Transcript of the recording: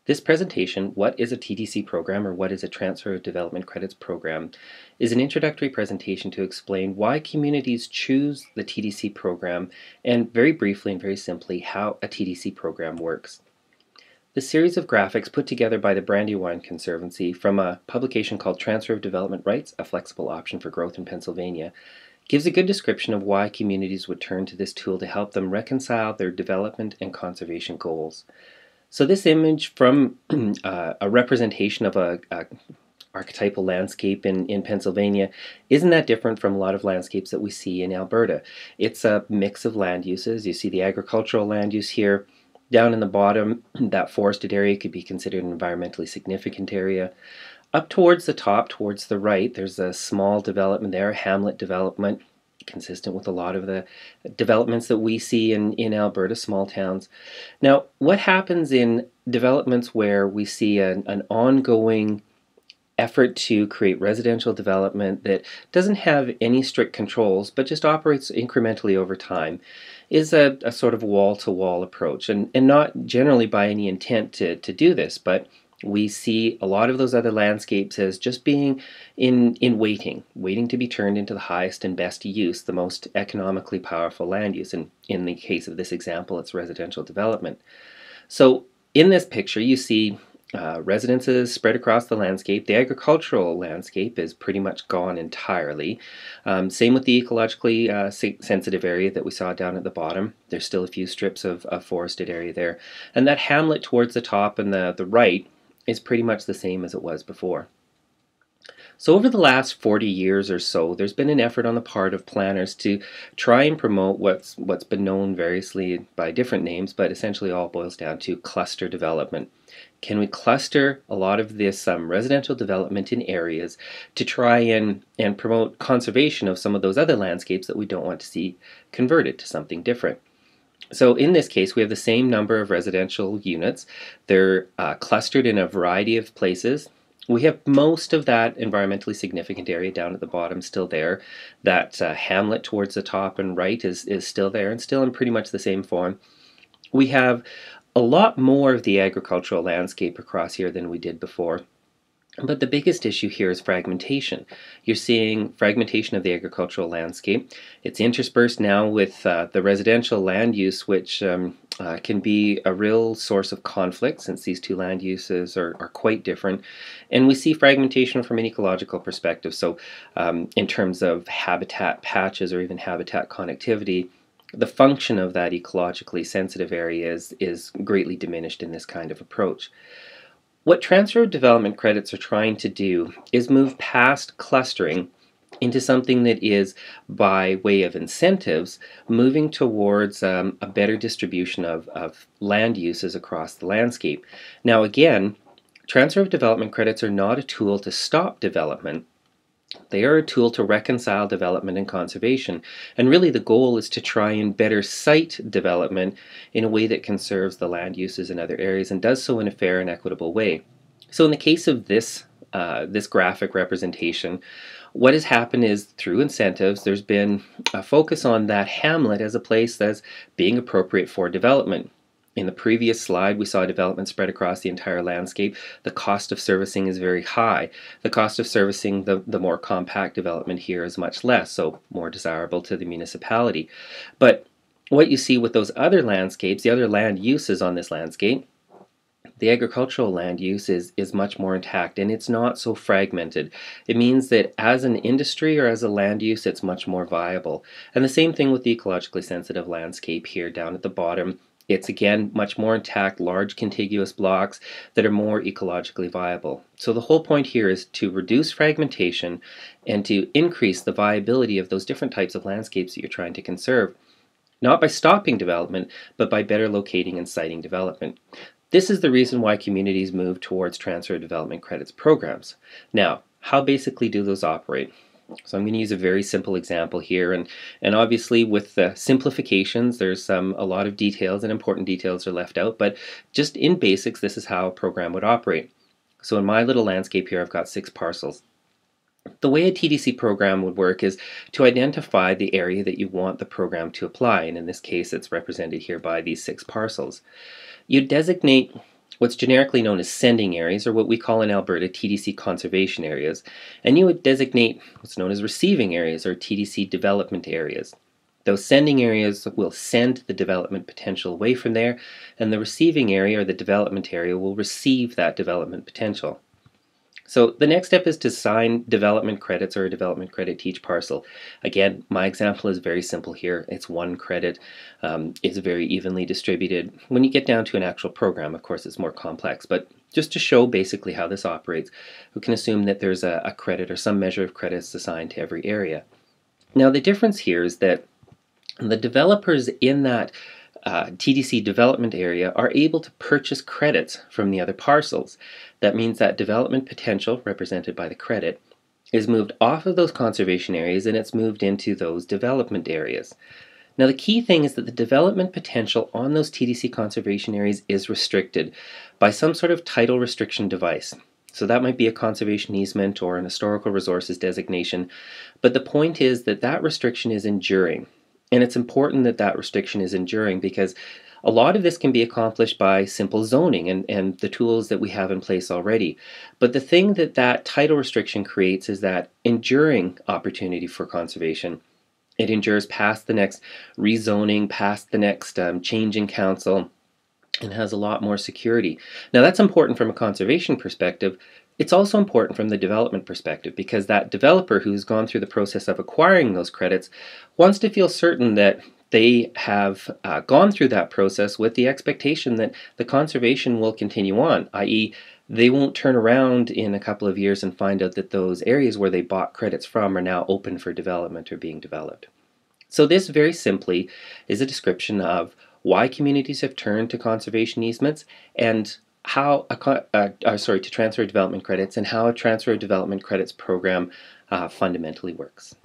This presentation, What is a TDC Program or What is a Transfer of Development Credits Program, is an introductory presentation to explain why communities choose the TDC program and very briefly and very simply how a TDC program works. The series of graphics put together by the Brandywine Conservancy from a publication called Transfer of Development Rights, a Flexible Option for Growth in Pennsylvania, gives a good description of why communities would turn to this tool to help them reconcile their development and conservation goals. So this image from a representation of a archetypal landscape in Pennsylvania isn't that different from a lot of landscapes that we see in Alberta. It's a mix of land uses. You see the agricultural land use here. Down in the bottom, that forested area could be considered an environmentally significant area. Up towards the top, towards the right, there's a small development there, a hamlet development, consistent with a lot of the developments that we see in Alberta, small towns. Now, what happens in developments where we see an ongoing effort to create residential development that doesn't have any strict controls but just operates incrementally over time is a sort of wall-to-wall approach, and not generally by any intent to do this, but we see a lot of those other landscapes as just being in waiting to be turned into the highest and best use, the most economically powerful land use. And in the case of this example, it's residential development. So in this picture, you see residences spread across the landscape. The agricultural landscape is pretty much gone entirely. Same with the ecologically sensitive area that we saw down at the bottom. There's still a few strips of forested area there. And that hamlet towards the top and the right is pretty much the same as it was before. So over the last 40 years or so, there's been an effort on the part of planners to try and promote what's been known variously by different names, but essentially all boils down to cluster development. Can we cluster a lot of this residential development in areas to try and promote conservation of some of those other landscapes that we don't want to see converted to something different? So in this case, we have the same number of residential units. They're clustered in a variety of places. We have most of that environmentally significant area down at the bottom still there. That hamlet towards the top and right is still there and still in pretty much the same form. We have a lot more of the agricultural landscape across here than we did before. But the biggest issue here is fragmentation. You're seeing fragmentation of the agricultural landscape. It's interspersed now with the residential land use, which can be a real source of conflict since these two land uses are quite different. And we see fragmentation from an ecological perspective. So in terms of habitat patches or even habitat connectivity, the function of that ecologically sensitive area is greatly diminished in this kind of approach. What transfer of development credits are trying to do is move past clustering into something that is, by way of incentives, moving towards a better distribution of land uses across the landscape. Now again, transfer of development credits are not a tool to stop development. They are a tool to reconcile development and conservation, and really the goal is to try and better site development in a way that conserves the land uses in other areas and does so in a fair and equitable way. So in the case of this graphic representation, what has happened is through incentives there's been a focus on that hamlet as a place that's being appropriate for development. In the previous slide, we saw development spread across the entire landscape. The cost of servicing is very high. The cost of servicing the more compact development here is much less, so more desirable to the municipality. But what you see with those other landscapes, the other land uses on this landscape, the agricultural land use is much more intact and it's not so fragmented. It means that as an industry or as a land use, it's much more viable. And the same thing with the ecologically sensitive landscape here down at the bottom. It's again much more intact, large contiguous blocks that are more ecologically viable. So the whole point here is to reduce fragmentation and to increase the viability of those different types of landscapes that you're trying to conserve. Not by stopping development, but by better locating and siting development. This is the reason why communities move towards transfer of development credits programs. Now, how basically do those operate? So I'm going to use a very simple example here, and obviously with the simplifications there's a lot of details and important details are left out, but just in basics this is how a program would operate. So in my little landscape here I've got 6 parcels. The way a TDC program would work is to identify the area that you want the program to apply, and in this case it's represented here by these 6 parcels. You designate what's generically known as sending areas, or what we call in Alberta TDC conservation areas, and you would designate what's known as receiving areas, or TDC development areas. Those sending areas will send the development potential away from there, and the receiving area, or the development area, will receive that development potential. So the next step is to assign development credits, or a development credit to each parcel. Again, my example is very simple here. It's one credit. It's very evenly distributed. When you get down to an actual program, of course, it's more complex. But just to show basically how this operates, we can assume that there's a credit or some measure of credits assigned to every area. Now the difference here is that the developers in that TDC development area are able to purchase credits from the other parcels. That means that development potential, represented by the credit, is moved off of those conservation areas and it's moved into those development areas. Now the key thing is that the development potential on those TDC conservation areas is restricted by some sort of title restriction device. So that might be a conservation easement or an historical resources designation, but the point is that that restriction is enduring. And it's important that that restriction is enduring because a lot of this can be accomplished by simple zoning and the tools that we have in place already. But the thing that that title restriction creates is that enduring opportunity for conservation. It endures past the next rezoning, past the next change in council, and has a lot more security. Now that's important from a conservation perspective. It's also important from the development perspective because that developer who's gone through the process of acquiring those credits wants to feel certain that they have gone through that process with the expectation that the conservation will continue on, i.e. they won't turn around in a couple of years and find out that those areas where they bought credits from are now open for development or being developed. So this very simply is a description of why communities have turned to conservation easements and how to transfer development credits, and how a transfer of development credits program fundamentally works.